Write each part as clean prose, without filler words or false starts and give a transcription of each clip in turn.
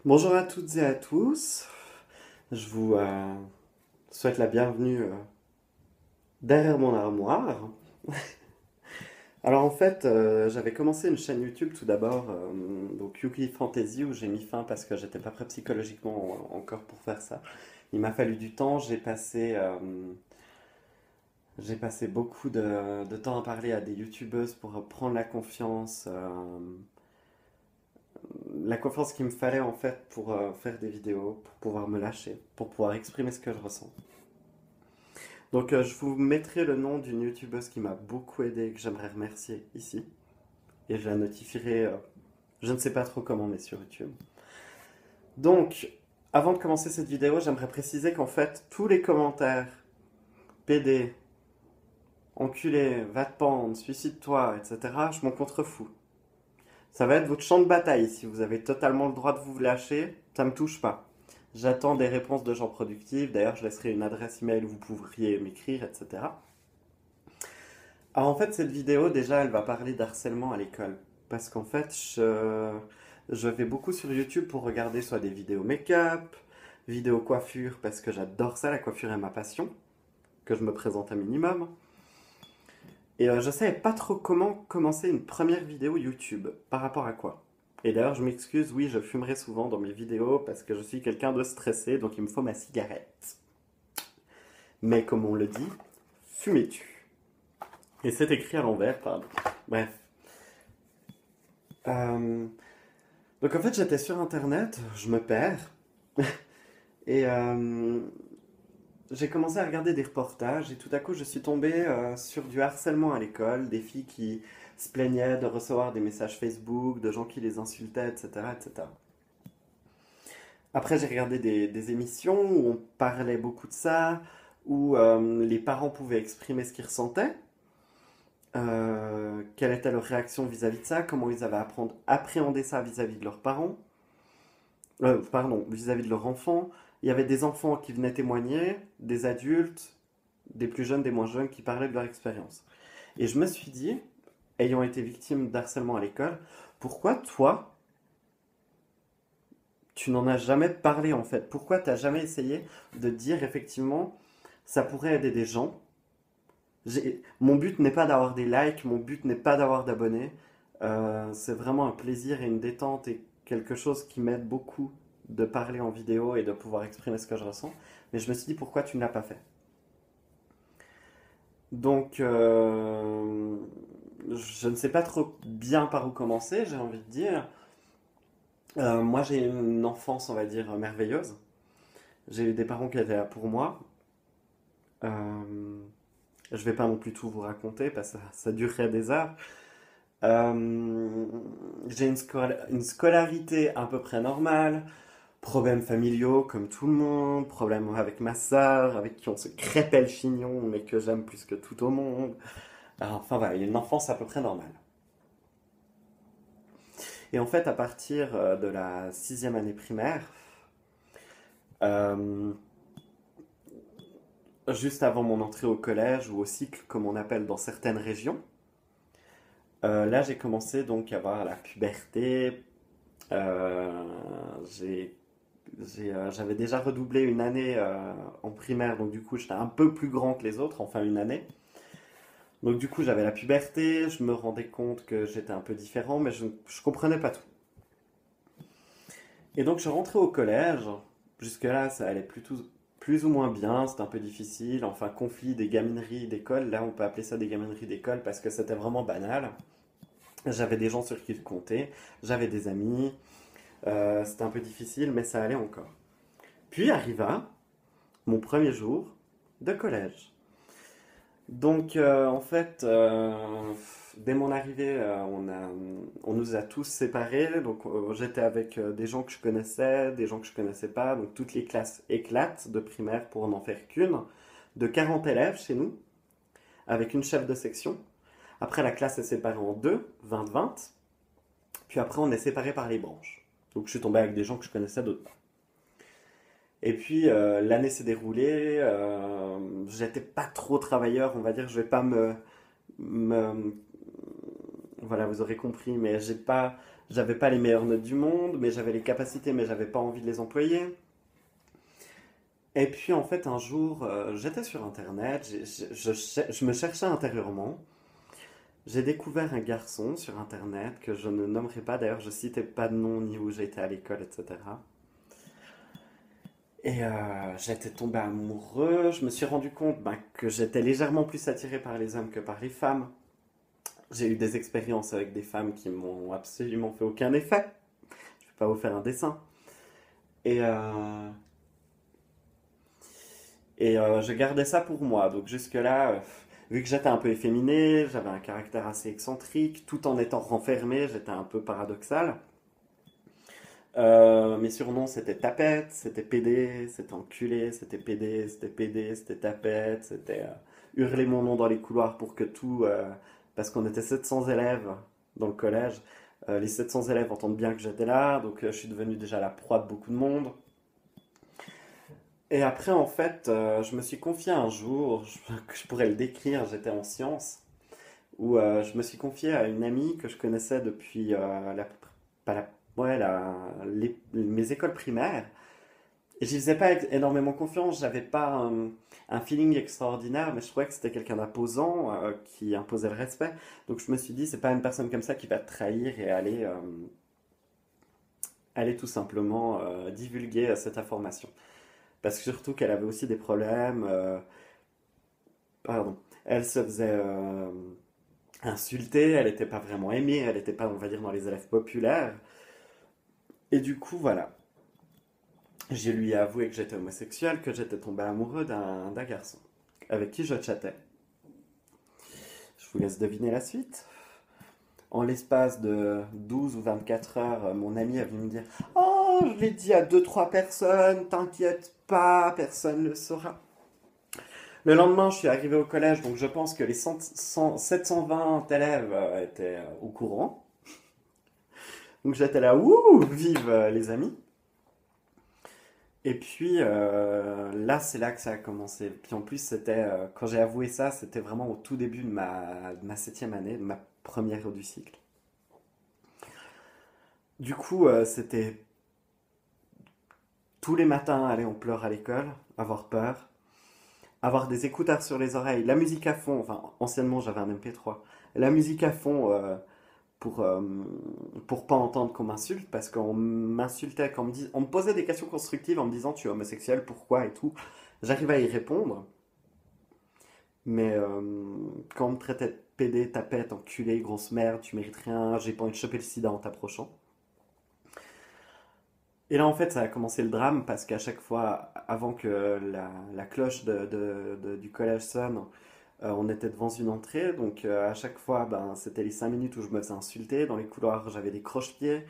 Bonjour à toutes et à tous. Je vous souhaite la bienvenue derrière mon armoire. Alors en fait, j'avais commencé une chaîne YouTube tout d'abord, donc Yuki Fantasy, où j'ai mis fin parce que j'étais pas prêt psychologiquement encore pour faire ça. Il m'a fallu du temps. J'ai passé beaucoup de temps à parler à des YouTubeuses pour prendre la confiance qu'il me fallait en fait pour faire des vidéos, pour pouvoir me lâcher, pour pouvoir exprimer ce que je ressens. Donc je vous mettrai le nom d'une youtubeuse qui m'a beaucoup aidé et que j'aimerais remercier ici. Et je la notifierai, je ne sais pas trop comment, mais sur YouTube. Donc, avant de commencer cette vidéo, j'aimerais préciser qu'en fait, tous les commentaires, PD, enculé, va te pendre, suicide-toi, etc., je m'en contrefous. Ça va être votre champ de bataille. Si vous avez totalement le droit de vous lâcher, ça me touche pas. J'attends des réponses de gens productifs. D'ailleurs, je laisserai une adresse email où vous pourriez m'écrire, etc. Alors en fait, cette vidéo, déjà, elle va parler d'harcèlement à l'école. Parce qu'en fait, je vais beaucoup sur YouTube pour regarder soit des vidéos make-up, vidéos coiffure, parce que j'adore ça, la coiffure est ma passion, que je me présente un minimum. Et je savais pas trop comment commencer une première vidéo YouTube, par rapport à quoi. Et d'ailleurs, je m'excuse, oui, je fumerai souvent dans mes vidéos parce que je suis quelqu'un de stressé, donc il me faut ma cigarette. Mais comme on le dit, fumez-tu. Et c'est écrit à l'envers, pardon. Bref. Euh, Donc en fait, j'étais sur Internet, je me perds, et j'ai commencé à regarder des reportages, et tout à coup, je suis tombé sur du harcèlement à l'école, des filles qui se plaignaient de recevoir des messages Facebook, de gens qui les insultaient, etc. etc. Après, j'ai regardé des émissions où on parlait beaucoup de ça, où les parents pouvaient exprimer ce qu'ils ressentaient, quelle était leur réaction vis-à-vis de ça, comment ils avaient appréhendé ça vis-à-vis de leurs parents. Pardon, vis-à-vis de leurs enfants. Il y avait des enfants qui venaient témoigner, des adultes, des plus jeunes, des moins jeunes, qui parlaient de leur expérience. Et je me suis dit, ayant été victime d'harcèlement à l'école, pourquoi toi, tu n'en as jamais parlé en fait? Pourquoi tu n'as jamais essayé de dire effectivement, ça pourrait aider des gens? Mon but n'est pas d'avoir des likes, mon but n'est pas d'avoir d'abonnés. C'est vraiment un plaisir et une détente et quelque chose qui m'aide beaucoup de parler en vidéo et de pouvoir exprimer ce que je ressens. Mais je me suis dit pourquoi tu ne l'as pas fait. Donc, je ne sais pas trop bien par où commencer, j'ai envie de dire. Moi, j'ai une enfance, on va dire, merveilleuse. J'ai eu des parents qui étaient là pour moi. Euh, je vais pas non plus tout vous raconter parce que ça durerait des heures. Euh, j'ai une scolarité à peu près normale, problèmes familiaux comme tout le monde, problèmes avec ma sœur, avec qui on se crêpait le chignon, mais que j'aime plus que tout au monde. Alors, enfin voilà, il y a une enfance à peu près normale. Et en fait, à partir de la sixième année primaire, euh, juste avant mon entrée au collège ou au cycle, comme on appelle dans certaines régions, là j'ai commencé donc à avoir la puberté. Euh, j'ai J'avais déjà redoublé une année en primaire, donc du coup j'étais un peu plus grand que les autres, enfin une année. Donc du coup j'avais la puberté, je me rendais compte que j'étais un peu différent, mais je comprenais pas tout. Et donc je rentrais au collège, jusque-là ça allait plus ou moins bien, c'était un peu difficile, enfin conflit des gamineries d'école, là on peut appeler ça des gamineries d'école parce que c'était vraiment banal. J'avais des gens sur qui compter, j'avais des amis, c'était un peu difficile, mais ça allait encore. Puis arriva mon premier jour de collège. Donc, en fait, dès mon arrivée, on nous a tous séparés. Donc, j'étais avec des gens que je connaissais, des gens que je connaissais pas. Donc, toutes les classes éclatent de primaire pour n'en faire qu'une. De 40 élèves chez nous, avec une chef de section. Après, la classe est séparée en deux, 20-20. Puis après, on est séparés par les branches. Donc, je suis tombé avec des gens que je connaissais, d'autres pas. Et puis l'année s'est déroulée, j'étais pas trop travailleur, on va dire, je vais pas me voilà, vous aurez compris, mais J'avais pas les meilleures notes du monde, mais j'avais les capacités, mais j'avais pas envie de les employer. Et puis en fait, un jour, j'étais sur Internet, je me cherchais intérieurement. J'ai découvert un garçon sur Internet que je ne nommerai pas, d'ailleurs, je citais pas de nom ni où j'étais à l'école, etc. Et j'étais tombé amoureux. Je me suis rendu compte que j'étais légèrement plus attiré par les hommes que par les femmes. J'ai eu des expériences avec des femmes qui m'ont absolument fait aucun effet. Je vais pas vous faire un dessin. Et, euh, je gardais ça pour moi. Donc jusque-là, vu que j'étais un peu efféminé, j'avais un caractère assez excentrique, tout en étant renfermé, j'étais un peu paradoxal. Mes surnoms c'était Tapette, c'était PD, c'était Enculé, c'était PD, c'était PD, c'était Tapette, c'était hurler mon nom dans les couloirs pour que tout. Parce qu'on était 700 élèves dans le collège, les 700 élèves entendent bien que j'étais là, donc je suis devenu déjà la proie de beaucoup de monde. Et après, en fait, je me suis confié un jour, que je pourrais le décrire, j'étais en sciences, où je me suis confié à une amie que je connaissais depuis pas la- ouais, mes écoles primaires. Et je faisais pas énormément confiance, j'avais pas un feeling extraordinaire, mais je trouvais que c'était quelqu'un d'imposant, qui imposait le respect. Donc je me suis dit, c'est pas une personne comme ça qui va te trahir et aller tout simplement divulguer cette information. Parce que surtout qu'elle avait aussi des problèmes, pardon, elle se faisait insulter, elle n'était pas vraiment aimée, elle n'était pas, on va dire, dans les élèves populaires. Et du coup, voilà. Je lui ai avoué que j'étais homosexuel, que j'étais tombé amoureux d'un garçon avec qui je chattais. Je vous laisse deviner la suite. En l'espace de 12 ou 24 heures, mon ami est venu me dire: Oh, je l'ai dit à deux trois personnes, t'inquiète pas, personne ne le saura. Le lendemain, je suis arrivé au collège, donc je pense que les 720 élèves étaient au courant. Donc j'étais là, ouh, vive les amis. Et puis là, c'est là que ça a commencé. Puis en plus, c'était quand j'ai avoué ça, c'était vraiment au tout début de ma septième année, de ma première du cycle. Du coup, c'était tous les matins aller en pleurs à l'école, avoir peur, avoir des écouteurs sur les oreilles, la musique à fond. Enfin, anciennement, j'avais un MP3. La musique à fond pour, euh, pour pas entendre qu'on m'insulte, parce qu'on m'insultait, on me posait des questions constructives en me disant tu es homosexuel, pourquoi et tout. J'arrivais à y répondre, mais quand on me traitait de PD, tapette, enculé, grosse merde, tu mérites rien, j'ai pas envie de choper le sida en t'approchant. Et là, en fait, ça a commencé le drame parce qu'à chaque fois, avant que la cloche du collège sonne, on était devant une entrée. Donc, à chaque fois, ben, c'était les 5 minutes où je me faisais insulter. Dans les couloirs, j'avais des croche-pieds.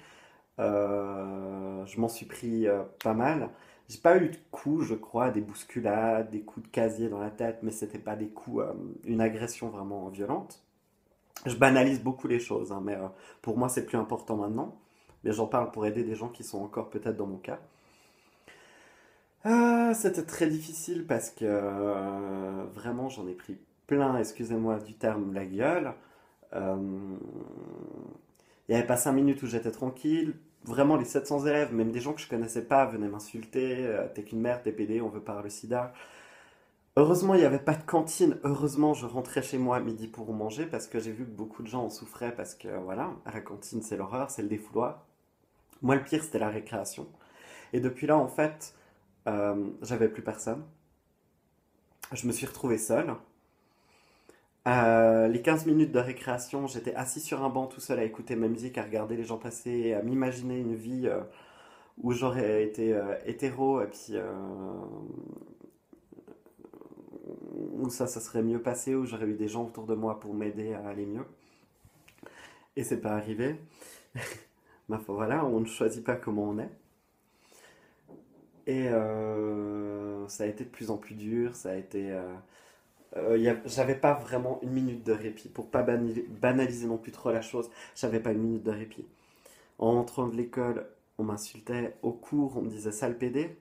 Je m'en suis pris pas mal. J'ai pas eu de coups, je crois, des bousculades, des coups de casier dans la tête, mais c'était pas des coups, une agression vraiment violente. Je banalise beaucoup les choses, hein, mais pour moi, c'est plus important maintenant. Mais j'en parle pour aider des gens qui sont encore peut-être dans mon cas. C'était très difficile parce que vraiment j'en ai pris plein, excusez-moi du terme, la gueule. Euh, il n'y avait pas 5 minutes où j'étais tranquille. Vraiment, les 700 élèves, même des gens que je connaissais pas, venaient m'insulter. T'es qu'une merde, t'es PD, on veut pas le sida. Heureusement, il n'y avait pas de cantine. Heureusement, je rentrais chez moi à midi pour manger parce que j'ai vu que beaucoup de gens en souffraient parce que voilà, à la cantine, c'est l'horreur, c'est le défouloir. Moi, le pire, c'était la récréation. Et depuis là, en fait, j'avais plus personne. Je me suis retrouvé seul. Les 15 minutes de récréation, j'étais assis sur un banc tout seul à écouter ma musique, à regarder les gens passer, et à m'imaginer une vie où j'aurais été hétéro et puis où ça serait mieux passé, où j'aurais eu des gens autour de moi pour m'aider à aller mieux. Et c'est pas arrivé. Ma foi, voilà, on ne choisit pas comment on est. Et ça a été de plus en plus dur, ça a été j'avais pas vraiment une minute de répit. Pour pas banaliser non plus trop la chose, j'avais pas une minute de répit. En entrant de l'école, on m'insultait. Au cours, on me disait sale PD.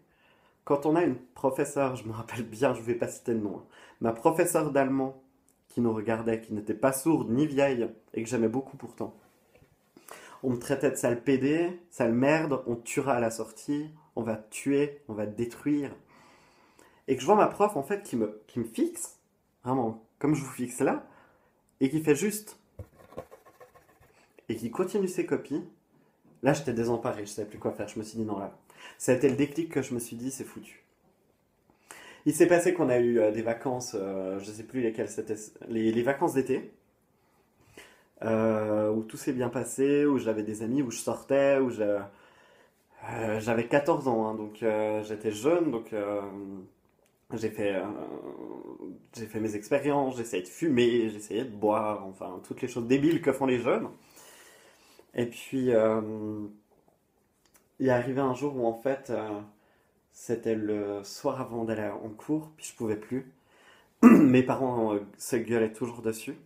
Quand on a une professeure, je me rappelle bien, je vais pas citer le nom, hein, ma professeure d'allemand qui nous regardait, qui n'était pas sourde ni vieille, et que j'aimais beaucoup pourtant. On me traitait de sale pédé, sale merde, on te tuera à la sortie, on va te tuer, on va te détruire. Et que je vois ma prof en fait qui me fixe, vraiment, comme je vous fixe là, et qui fait juste, et qui continue ses copies. Là, j'étais désemparé, je savais plus quoi faire. Je me suis dit non, là. Ça a été le déclic que je me suis dit, c'est foutu. Il s'est passé qu'on a eu des vacances, je sais plus lesquelles c'était, les vacances d'été, où tout s'est bien passé, où j'avais des amis, où je sortais, j'avais 14 ans, hein, donc j'étais jeune, donc j'ai fait, euh, j'ai fait mes expériences, j'essayais de fumer, j'essayais de boire, enfin toutes les choses débiles que font les jeunes. Et puis il est arrivé un jour où en fait c'était le soir avant d'aller en cours, puis je pouvais plus. Mes parents se gueulaient toujours dessus.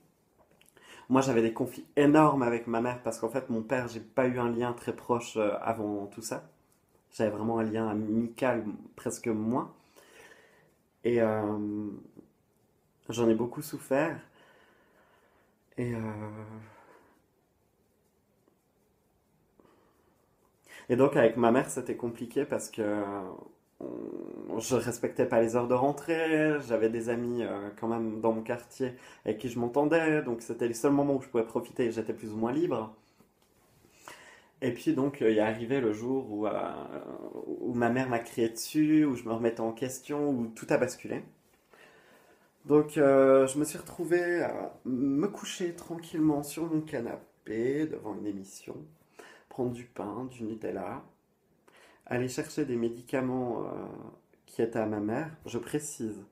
Moi, j'avais des conflits énormes avec ma mère parce qu'en fait, mon père, j'ai pas eu un lien très proche avant tout ça. J'avais vraiment un lien amical, presque moins. Et j'en ai beaucoup souffert. Et, et donc, avec ma mère, c'était compliqué parce que je respectais pas les heures de rentrée. J'avais des amis quand même dans mon quartier avec qui je m'entendais. Donc, c'était les seuls moments où je pouvais profiter et j'étais plus ou moins libre. Et puis donc, il est arrivé le jour où ma mère m'a crié dessus, où je me remettais en question, où tout a basculé. Donc, je me suis retrouvé à me coucher tranquillement sur mon canapé devant une émission, prendre du pain, du Nutella, aller chercher des médicaments qui étaient à ma mère. Je précise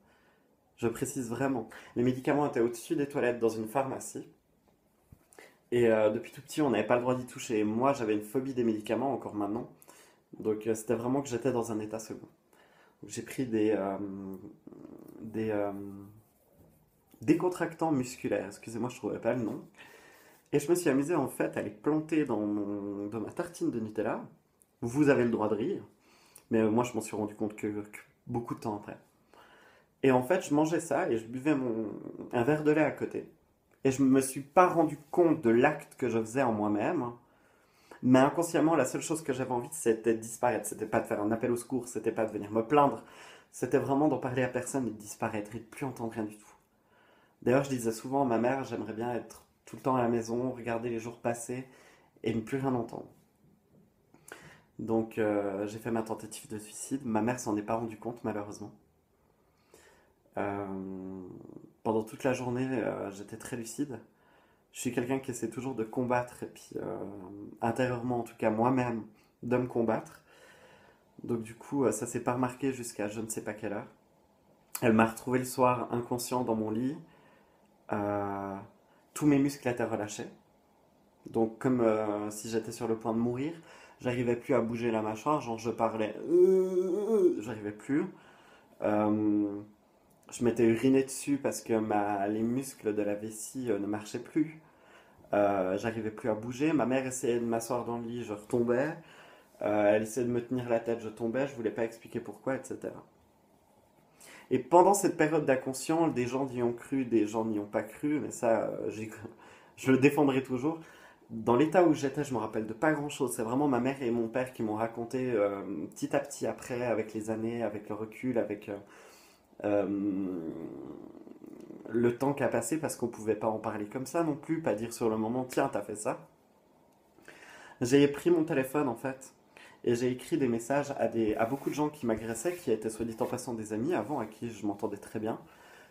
vraiment. Les médicaments étaient au-dessus des toilettes dans une pharmacie. Et depuis tout petit, on n'avait pas le droit d'y toucher. Et moi, j'avais une phobie des médicaments, encore maintenant. Donc, c'était vraiment que j'étais dans un état second. Donc, j'ai pris des décontractants musculaires. Excusez-moi, je ne trouvais pas le nom. Et je me suis amusé en fait à les planter dans ma tartine de Nutella. Vous avez le droit de rire, mais moi je m'en suis rendu compte que beaucoup de temps après. Et en fait, je mangeais ça et je buvais un verre de lait à côté. Et je me suis pas rendu compte de l'acte que je faisais en moi-même. Mais inconsciemment, la seule chose que j'avais envie, c'était de disparaître. C'était pas de faire un appel au secours, c'était pas de venir me plaindre. C'était vraiment d'en parler à personne et de disparaître et de plus entendre rien du tout. D'ailleurs, je disais souvent à ma mère, j'aimerais bien être tout le temps à la maison, regarder les jours passer et ne plus rien entendre. Donc, j'ai fait ma tentative de suicide. Ma mère s'en est pas rendue compte, malheureusement. Euh, Pendant toute la journée, j'étais très lucide. Je suis quelqu'un qui essaie toujours de combattre, et puis intérieurement, en tout cas moi-même, de me combattre. Donc, du coup, ça s'est pas remarqué jusqu'à je ne sais pas quelle heure. Elle m'a retrouvé le soir inconscient dans mon lit. Euh, Tous mes muscles étaient relâchés. Donc, comme si j'étais sur le point de mourir, j'arrivais plus à bouger la mâchoire. Genre, je parlais, j'arrivais plus. Euh, je m'étais uriné dessus parce que les muscles de la vessie ne marchaient plus. J'arrivais plus à bouger. Ma mère essayait de m'asseoir dans le lit, je retombais. Elle essayait de me tenir la tête, je tombais. Je voulais pas expliquer pourquoi, etc. Et pendant cette période d'inconscient, des gens y ont cru, des gens n'y ont pas cru, mais ça, je le défendrai toujours. Dans l'état où j'étais, je me rappelle de pas grand-chose. C'est vraiment ma mère et mon père qui m'ont raconté petit à petit après, avec les années, avec le recul, avec euh, le temps qui a passé, parce qu'on pouvait pas en parler comme ça non plus, pas dire sur le moment, tiens, t'as fait ça. J'ai pris mon téléphone en fait, et j'ai écrit des messages à beaucoup de gens qui m'agressaient, qui étaient soit dit en passant des amis avant, à qui je m'entendais très bien.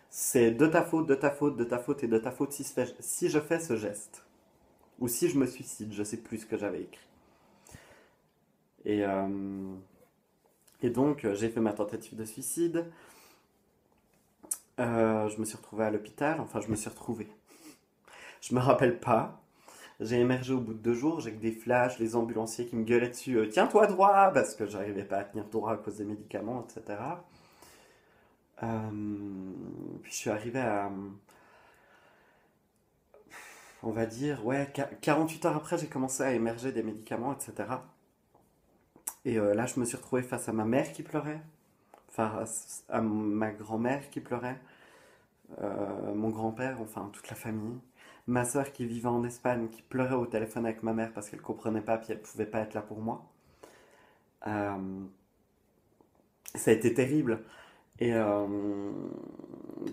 C'est de ta faute, de ta faute, de ta faute et de ta faute si je fais ce geste. Ou si je me suicide, je sais plus ce que j'avais écrit. Et, euh, et donc, j'ai fait ma tentative de suicide. Je me suis retrouvé à l'hôpital. Enfin, je me suis retrouvé. Je me rappelle pas. J'ai émergé au bout de 2 jours. J'ai que des flashs, les ambulanciers qui me gueulaient dessus. Tiens-toi droit! Parce que j'arrivais pas à tenir droit à cause des médicaments, etc. Puis je suis arrivé à, on va dire, ouais, 48 heures après, j'ai commencé à émerger des médicaments, etc. Et là, je me suis retrouvé face à ma mère qui pleurait, face à ma grand-mère qui pleurait, mon grand-père, enfin toute la famille. ma soeur qui vivait en Espagne, qui pleurait au téléphone avec ma mère parce qu'elle comprenait pas, puis elle pouvait pas être là pour moi. Euh, Ça a été terrible. Et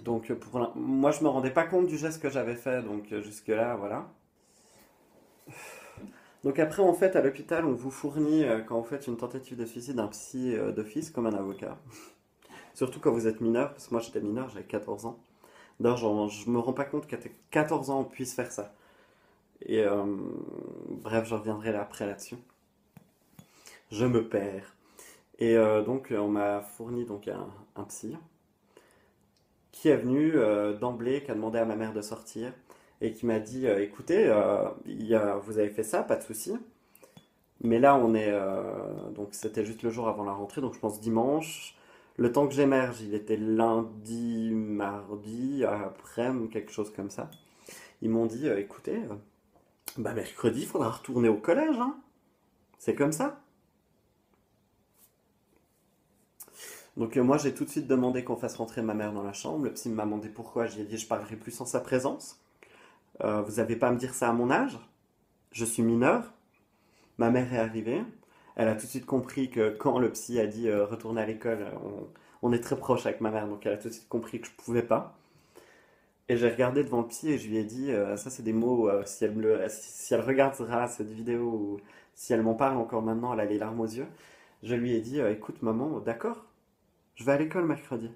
donc, moi, je me rendais pas compte du geste que j'avais fait, donc jusque-là, voilà. Donc après, en fait, à l'hôpital, on vous fournit, quand vous faites une tentative de suicide, un psy d'office comme un avocat. Surtout quand vous êtes mineur, parce que moi j'étais mineur, j'avais 14 ans. D'ailleurs, je me rends pas compte qu'à 14 ans, on puisse faire ça. Et bref, je reviendrai là après là-dessus. Je me perds. Et donc, on m'a fourni donc un psy qui est venu d'emblée, qui a demandé à ma mère de sortir et qui m'a dit écoutez, vous avez fait ça, pas de souci. Mais là, on est. Donc, c'était juste le jour avant la rentrée, donc je pense dimanche. Le temps que j'émerge, il était lundi, mardi, après, quelque chose comme ça. Ils m'ont dit écoutez, bah, mercredi, il faudra retourner au collège, hein. C'est comme ça. Donc, moi, j'ai tout de suite demandé qu'on fasse rentrer ma mère dans la chambre. Le psy m'a demandé pourquoi. J'ai dit je parlerai plus en sa présence. Vous n'avez pas à me dire ça à mon âge. Je suis mineur. Ma mère est arrivée. Elle a tout de suite compris que quand le psy a dit retourner à l'école, on est très proche avec ma mère, donc elle a tout de suite compris que je pouvais pas. Et j'ai regardé devant le psy et je lui ai dit, ça c'est des mots, si elle regardera cette vidéo ou si elle m'en parle encore maintenant, elle a les larmes aux yeux. Je lui ai dit, écoute maman, d'accord, je vais à l'école mercredi,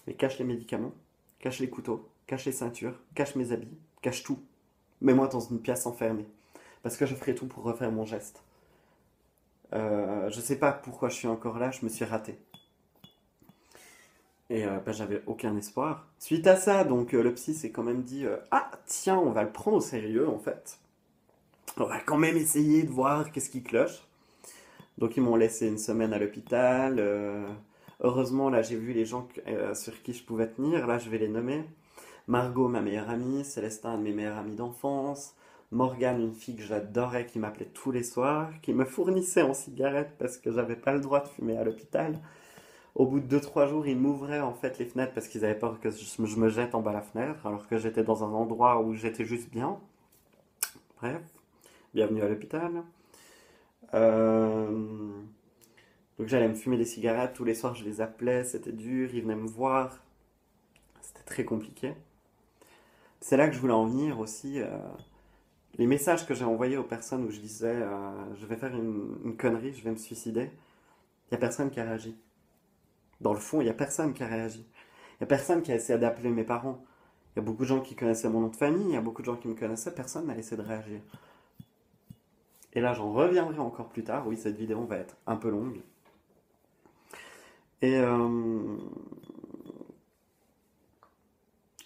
mais cache les médicaments, cache les couteaux, cache les ceintures, cache mes habits, cache tout. Mets-moi dans une pièce enfermée, parce que je ferai tout pour refaire mon geste. Je sais pas pourquoi je suis encore là, je me suis raté. Et bah, j'avais aucun espoir. Suite à ça, donc le psy s'est quand même dit ah tiens, on va le prendre au sérieux en fait. On va quand même essayer de voir qu'est-ce qui cloche. Donc ils m'ont laissé une semaine à l'hôpital. Heureusement, là j'ai vu les gens sur qui je pouvais tenir. Là je vais les nommer. Margot, ma meilleure amie. Célestin, un de mes meilleurs amis d'enfance. Morgane, une fille que j'adorais, qui m'appelait tous les soirs, qui me fournissait en cigarettes parce que j'avais pas le droit de fumer à l'hôpital. Au bout de 2 3 jours, ils m'ouvraient en fait les fenêtres parce qu'ils avaient peur que je me jette en bas la fenêtre, alors que j'étais dans un endroit où j'étais juste bien. Bref, bienvenue à l'hôpital. Euh, Donc j'allais me fumer des cigarettes, tous les soirs je les appelais, c'était dur, ils venaient me voir, c'était très compliqué. C'est là que je voulais en venir aussi. Les messages que j'ai envoyés aux personnes où je disais je vais faire une connerie, je vais me suicider, il n'y a personne qui a réagi. Dans le fond, il n'y a personne qui a réagi. Il n'y a personne qui a essayé d'appeler mes parents. Il y a beaucoup de gens qui connaissaient mon nom de famille, il y a beaucoup de gens qui me connaissaient, personne n'a essayé de réagir. Et là, j'en reviendrai encore plus tard. Oui, cette vidéo va être un peu longue. Et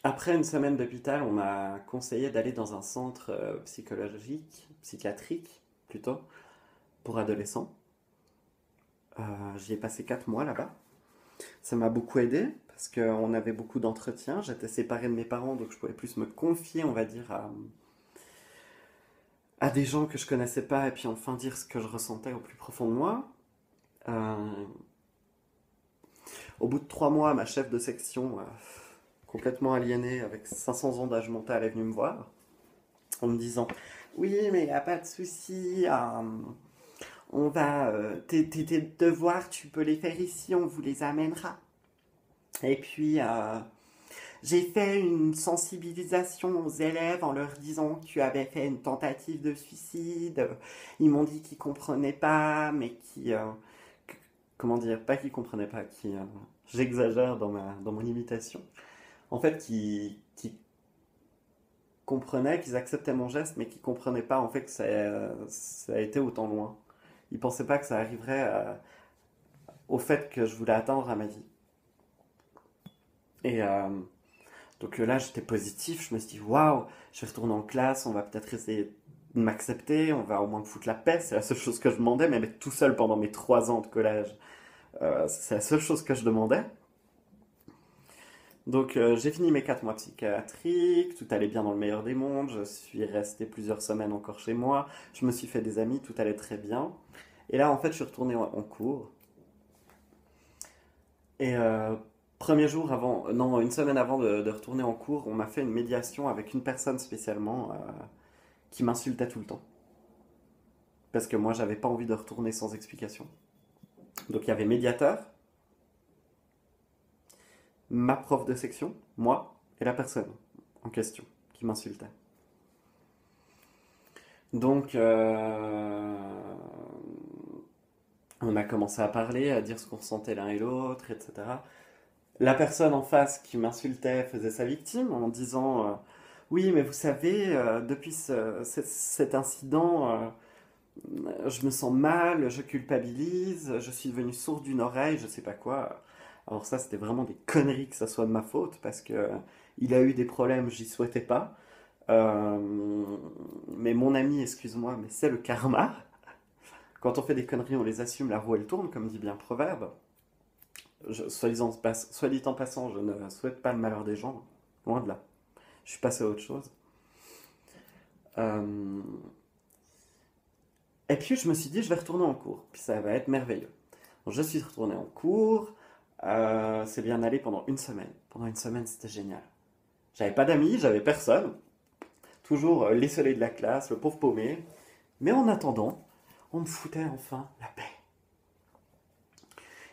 après une semaine d'hôpital, on m'a conseillé d'aller dans un centre psychologique, psychiatrique plutôt, pour adolescents. J'y ai passé 4 mois là-bas. Ça m'a beaucoup aidé parce qu'on avait beaucoup d'entretiens. J'étais séparé de mes parents, donc je pouvais plus me confier, on va dire, à des gens que je connaissais pas et puis enfin dire ce que je ressentais au plus profond de moi. Euh, Au bout de 3 mois, ma chef de section, complètement aliénée, avec 500 ans d'âge mental, est venue me voir en me disant oui, mais il n'y a pas de souci, tes devoirs, tu peux les faire ici, on vous les amènera. Et puis, j'ai fait une sensibilisation aux élèves en leur disant que tu avais fait une tentative de suicide. Ils m'ont dit qu'ils comprenaient pas, mais comment dire, pas qu'ils comprenaient pas, j'exagère dans mon imitation. En fait, qui comprenaient, qu'ils acceptaient mon geste, mais qui comprenaient pas en fait que ça a été autant loin. Ils pensaient pas que ça arriverait au fait que je voulais atteindre à ma vie. Et donc là, j'étais positif. Je me suis dit, waouh, je vais retourner en classe, on va peut-être essayer de m'accepter, on va au moins me foutre la paix. C'est la seule chose que je demandais, même être tout seul pendant mes 3 ans de collège. C'est la seule chose que je demandais. Donc j'ai fini mes 4 mois psychiatriques, tout allait bien dans le meilleur des mondes, je suis resté plusieurs semaines encore chez moi, je me suis fait des amis, tout allait très bien. Et là en fait je suis retourné en cours. Et Premier jour avant, non, une semaine avant de retourner en cours, on m'a fait une médiation avec une personne spécialement qui m'insultait tout le temps. Parce que moi, j'avais pas envie de retourner sans explication. Donc il y avait médiateur, ma prof de section, moi et la personne en question qui m'insultait. Donc on a commencé à parler, à dire ce qu'on ressentait l'un et l'autre, etc. La personne en face qui m'insultait faisait sa victime en disant oui, mais vous savez, depuis cet incident, je me sens mal, je culpabilise, je suis devenu sourd d'une oreille, je sais pas quoi. Alors ça, c'était vraiment des conneries que ça soit de ma faute parce que il a eu des problèmes, j'y souhaitais pas. Mais mon ami, excuse-moi, mais c'est le karma. Quand on fait des conneries, on les assume, la roue elle tourne, comme dit bien le proverbe. Soit dit en passant, je ne souhaite pas le malheur des gens, loin de là. Je suis passé à autre chose. Euh, Et puis je me suis dit, je vais retourner en cours, puis ça va être merveilleux. Donc, je suis retourné en cours, c'est bien allé pendant une semaine. Pendant une semaine, c'était génial. J'avais pas d'amis, j'avais personne. Toujours l'isolé de la classe, le pauvre paumé. Mais en attendant, on me foutait enfin la paix.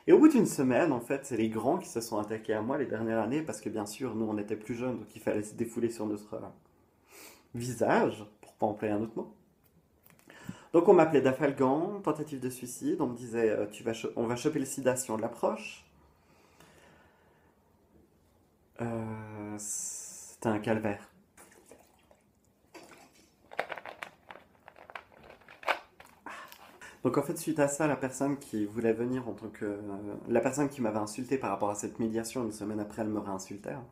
Et au bout d'une semaine, en fait, c'est les grands qui se sont attaqués à moi les dernières années, parce que bien sûr, nous, on était plus jeunes, donc il fallait se défouler sur notre visage, pour pas employer un autre mot. Donc on m'appelait Dafalgan, tentative de suicide, on me disait on va choper le sida si on l'approche. C'était un calvaire. Donc en fait, suite à ça, la personne qui voulait venir en tant que... la personne qui m'avait insulté par rapport à cette médiation, une semaine après, elle me réinsultait, hein.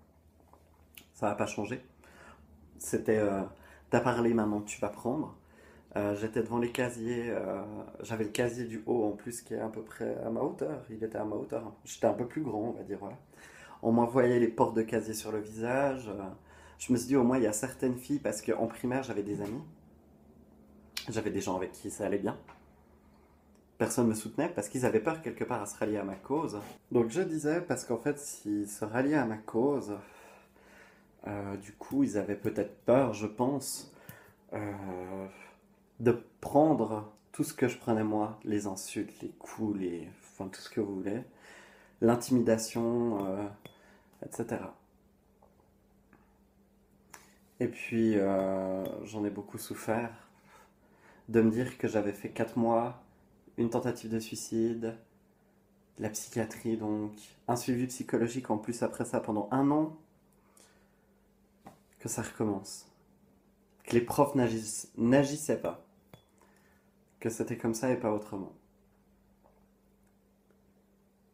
Ça n'a pas changé. C'était t'as parlé, maintenant tu vas prendre. J'étais devant les casiers, j'avais le casier du haut en plus qui est à peu près à ma hauteur. Il était à ma hauteur. J'étais un peu plus grand, on va dire, voilà. On m'envoyait les portes de casier sur le visage. Je me suis dit, au moins, il y a certaines filles, parce qu'en primaire, j'avais des amis. J'avais des gens avec qui ça allait bien. Personne ne me soutenait parce qu'ils avaient peur quelque part à se rallier à ma cause. Donc je disais, parce qu'en fait, s'ils se ralliaient à ma cause, du coup, ils avaient peut-être peur, je pense, euh, de prendre tout ce que je prenais moi, les insultes, les coups, enfin, tout ce que vous voulez, l'intimidation, etc. Et puis, j'en ai beaucoup souffert de me dire que j'avais fait 4 mois, une tentative de suicide, de la psychiatrie donc, un suivi psychologique en plus après ça pendant un an, que ça recommence. Que les profs n'agissaient pas. Que c'était comme ça et pas autrement.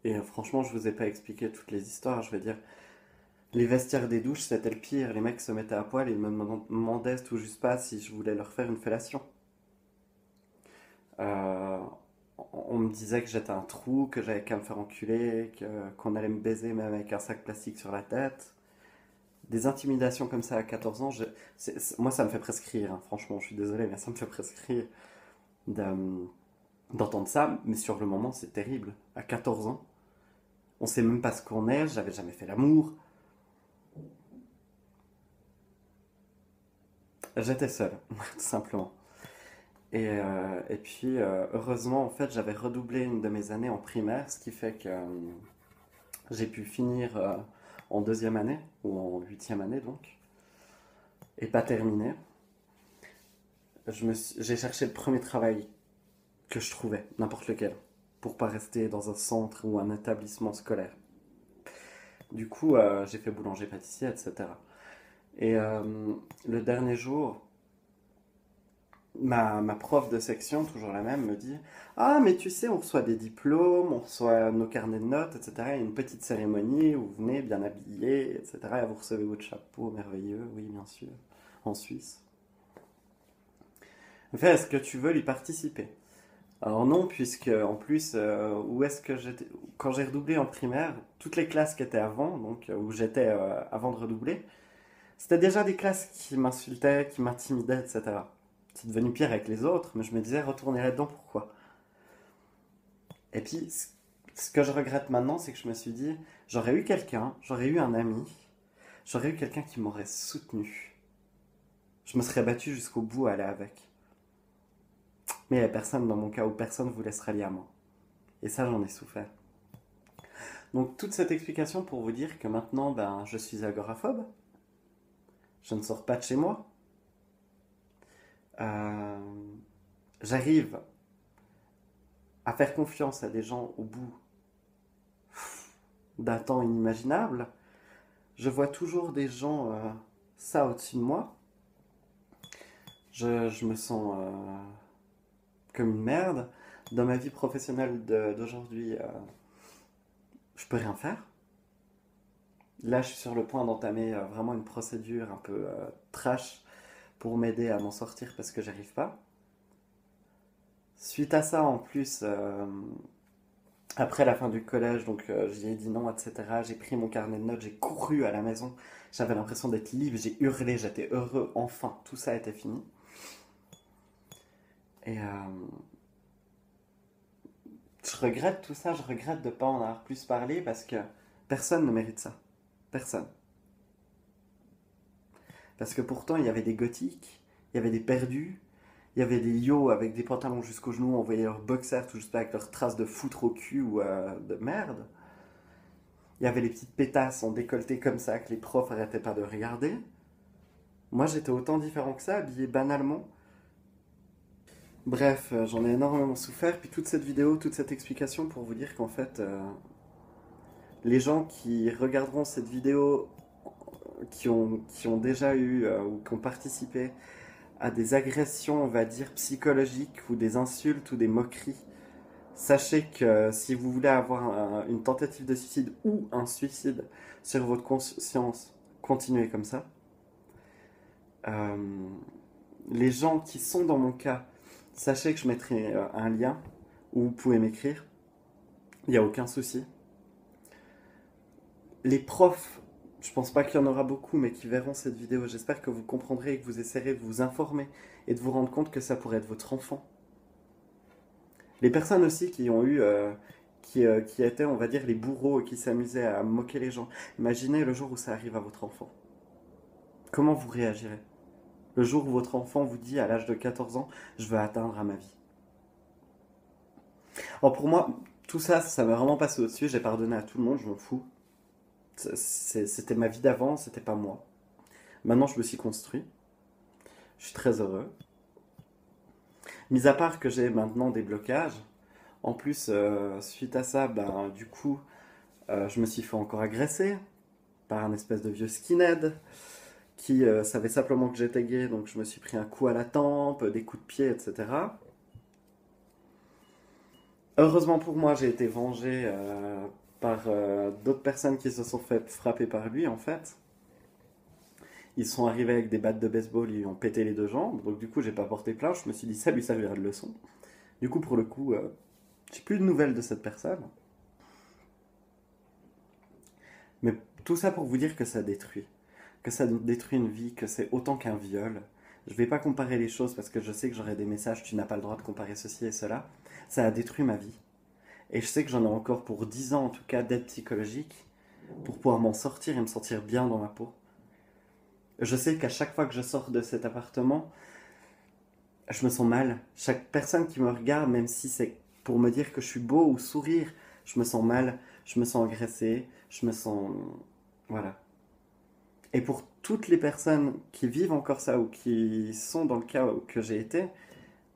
Et franchement, je vous ai pas expliqué toutes les histoires, je veux dire. Les vestiaires des douches, c'était le pire. Les mecs se mettaient à poil et ils me demandaient tout juste pas si je voulais leur faire une fellation. Euh, on me disait que j'étais un trou, que j'avais qu'à me faire enculer, qu'on allait me baiser même avec un sac plastique sur la tête. Des intimidations comme ça à 14 ans, moi ça me fait presque rire, hein. Franchement, je suis désolé, mais ça me fait presque rire de- d'entendre ça, mais sur le moment c'est terrible. À 14 ans, on sait même pas ce qu'on est, j'avais jamais fait l'amour, j'étais seul, tout simplement. Et puis, heureusement, en fait, j'avais redoublé une de mes années en primaire, ce qui fait que j'ai pu finir en deuxième année, ou en huitième année donc, et pas terminer. J'ai cherché le premier travail que je trouvais, n'importe lequel, pour pas rester dans un centre ou un établissement scolaire. Du coup, j'ai fait boulanger-pâtissier, etc. Et le dernier jour, ma prof de section, toujours la même, me dit: Ah, mais tu sais, on reçoit des diplômes, on reçoit nos carnets de notes, etc. Il y a une petite cérémonie où vous venez bien habillé, etc. Et vous recevez votre chapeau merveilleux, oui, bien sûr, en Suisse. Fais, est-ce que tu veux y participer? Alors non, puisque en plus, où est-ce que j'étais? Quand j'ai redoublé en primaire, toutes les classes qui étaient avant, donc où j'étais avant de redoubler, c'était déjà des classes qui m'insultaient, qui m'intimidaient, etc. C'est devenu pire avec les autres, mais je me disais, retournerai dedans, pourquoi? Et puis, Ce que je regrette maintenant, c'est que je me suis dit, j'aurais eu quelqu'un, j'aurais eu un ami, j'aurais eu quelqu'un qui m'aurait soutenu. Je me serais battu jusqu'au bout à aller avec. Mais il n'y avait personne dans mon cas où personne ne voulait se rallier à moi. Et ça, j'en ai souffert. Donc toute cette explication pour vous dire que maintenant, ben, je suis agoraphobe. Je ne sors pas de chez moi. Euh, J'arrive à faire confiance à des gens au bout d'un temps inimaginable. Je vois toujours des gens ça au-dessus de moi. Je me sens comme une merde. Dans ma vie professionnelle d'aujourd'hui, je peux rien faire. Là, je suis sur le point d'entamer vraiment une procédure un peu trash pour m'aider à m'en sortir parce que j'arrive pas. Suite à ça, en plus, après la fin du collège, donc j'y ai dit non, etc. J'ai pris mon carnet de notes, j'ai couru à la maison. J'avais l'impression d'être libre, j'ai hurlé, j'étais heureux, enfin, tout ça était fini. Et je regrette tout ça, je regrette de ne pas en avoir plus parlé parce que personne ne mérite ça. Personne. Parce que pourtant, il y avait des gothiques, il y avait des perdus, il y avait des yo avec des pantalons jusqu'aux genoux, on voyait leurs boxers tout juste avec leurs traces de foutre au cul ou de merde. Il y avait les petites pétasses en décolleté comme ça que les profs arrêtaient pas de regarder. Moi, j'étais autant différent que ça, habillé banalement. Bref, j'en ai énormément souffert. Puis toute cette vidéo, toute cette explication pour vous dire qu'en fait, les gens qui regarderont cette vidéo, qui ont déjà eu ou qui ont participé à des agressions, on va dire, psychologiques ou des insultes ou des moqueries, sachez que si vous voulez avoir une tentative de suicide ou un suicide sur votre conscience, continuez comme ça. Euh, les gens qui sont dans mon cas, sachez que je mettrai un lien où vous pouvez m'écrire. Il n'y a aucun souci. Les profs, je pense pas qu'il y en aura beaucoup, mais qui verront cette vidéo, j'espère que vous comprendrez et que vous essaierez de vous informer et de vous rendre compte que ça pourrait être votre enfant. Les personnes aussi qui ont eu, qui étaient, on va dire, les bourreaux et qui s'amusaient à moquer les gens. Imaginez le jour où ça arrive à votre enfant. Comment vous réagirez? Le jour où votre enfant vous dit à l'âge de 14 ans, je veux atteindre à ma vie. Alors pour moi, tout ça, ça m'a vraiment passé au-dessus. J'ai pardonné à tout le monde, je m'en fous. C'était ma vie d'avant, c'était pas moi. Maintenant, je me suis construit. Je suis très heureux. Mis à part que j'ai maintenant des blocages. En plus, suite à ça, ben, du coup, je me suis fait encore agresser par un espèce de vieux skinhead qui savait simplement que j'étais gay, donc je me suis pris un coup à la tempe, des coups de pied, etc. Heureusement pour moi, j'ai été vengé par d'autres personnes qui se sont fait frapper par lui, en fait. Ils sont arrivés avec des battes de baseball, ils lui ont pété les deux jambes, donc du coup, j'ai pas porté plainte, je me suis dit, ça lui servira de leçon. Du coup, pour le coup, j'ai plus de nouvelles de cette personne. Mais tout ça pour vous dire que ça détruit. Que ça détruit une vie, que c'est autant qu'un viol. Je vais pas comparer les choses parce que je sais que j'aurai des messages, tu n'as pas le droit de comparer ceci et cela. Ça a détruit ma vie. Et je sais que j'en ai encore pour 10 ans en tout cas d'aide psychologique pour pouvoir m'en sortir et me sentir bien dans ma peau. Je sais qu'à chaque fois que je sors de cet appartement, je me sens mal. Chaque personne qui me regarde, même si c'est pour me dire que je suis beau ou sourire, je me sens mal, je me sens agressé, je me sens... Voilà. Et pour toutes les personnes qui vivent encore ça ou qui sont dans le cas que j'ai été,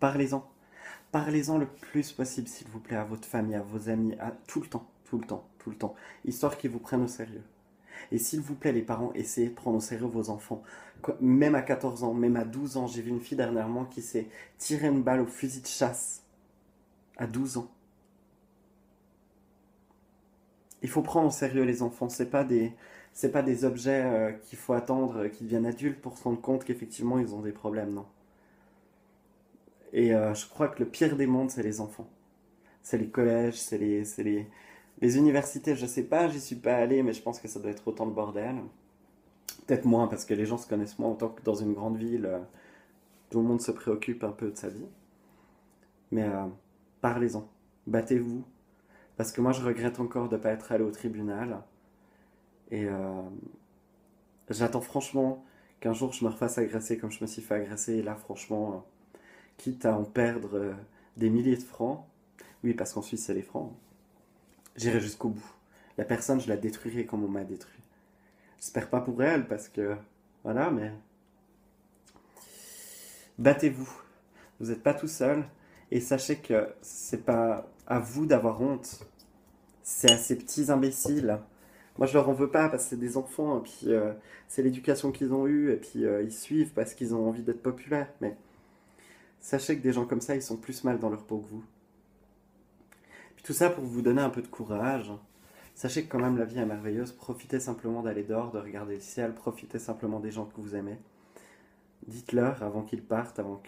parlez-en. Parlez-en le plus possible, s'il vous plaît, à votre famille, à vos amis, à tout le temps, tout le temps, tout le temps, histoire qu'ils vous prennent au sérieux. Et s'il vous plaît, les parents, essayez de prendre au sérieux vos enfants. Même à 14 ans, même à 12 ans, j'ai vu une fille dernièrement qui s'est tiré une balle au fusil de chasse à 12 ans. Il faut prendre au sérieux les enfants, c'est pas des objets qu'il faut attendre qu'ils deviennent adultes pour se rendre compte qu'effectivement ils ont des problèmes, non. Et je crois que le pire des mondes, c'est les enfants. C'est les collèges, les universités, je sais pas, j'y suis pas allé, mais je pense que ça doit être autant le bordel. Peut-être moins, parce que les gens se connaissent moins, autant que dans une grande ville, tout le monde se préoccupe un peu de sa vie. Mais parlez-en, battez-vous. Parce que moi, je regrette encore de ne pas être allé au tribunal. Et j'attends franchement qu'un jour je me refasse agresser comme je me suis fait agresser. Et là, franchement, quitte à en perdre des milliers de francs, oui, parce qu'en Suisse, c'est les francs, j'irai jusqu'au bout. La personne, je la détruirai comme on m'a détruit. J'espère pas pour elle, parce que... Voilà, mais... Battez-vous. Vous n'êtes pas tout seul. Et sachez que c'est pas à vous d'avoir honte. C'est à ces petits imbéciles. Moi, je leur en veux pas parce que c'est des enfants. Et puis, c'est l'éducation qu'ils ont eue. Et puis, ils suivent parce qu'ils ont envie d'être populaires. Mais sachez que des gens comme ça, ils sont plus mal dans leur peau que vous. Puis tout ça pour vous donner un peu de courage. Sachez que quand même la vie est merveilleuse. Profitez simplement d'aller dehors, de regarder le ciel. Profitez simplement des gens que vous aimez. Dites-leur avant qu'ils partent, avant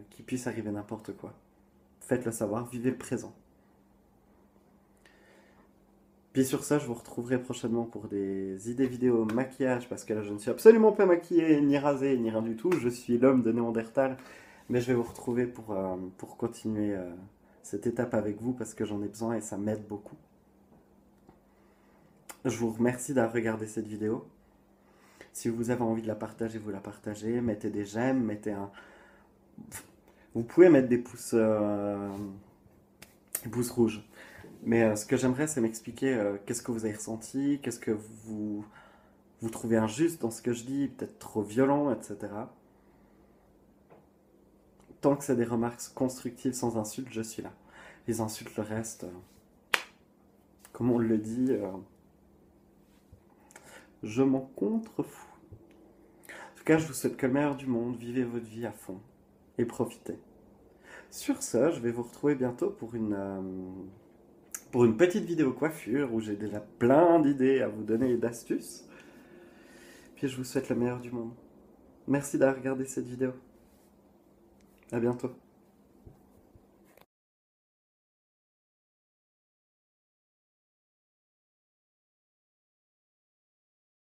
qu'il puisse arriver n'importe quoi. Faites-le savoir, vivez le présent. Puis sur ça, je vous retrouverai prochainement pour des idées vidéo maquillage, parce que là, je ne suis absolument pas maquillé, ni rasé, ni rien du tout. Je suis l'homme de Néandertal. Mais je vais vous retrouver pour continuer cette étape avec vous, parce que j'en ai besoin et ça m'aide beaucoup. Je vous remercie d'avoir regardé cette vidéo. Si vous avez envie de la partager, vous la partagez. Mettez des j'aime, mettez un... Vous pouvez mettre des pouces rouges. Mais ce que j'aimerais, c'est m'expliquer qu'est-ce que vous avez ressenti, qu'est-ce que vous trouvez injuste dans ce que je dis, peut-être trop violent, etc. Tant que c'est des remarques constructives sans insultes, je suis là. Les insultes, le reste, comme on le dit, je m'en contrefous. En tout cas, je vous souhaite que le meilleur du monde, vivez votre vie à fond et profitez. Sur ce, je vais vous retrouver bientôt pour une petite vidéo coiffure où j'ai déjà plein d'idées à vous donner et d'astuces. Puis je vous souhaite le meilleur du monde. Merci d'avoir regardé cette vidéo. À bientôt.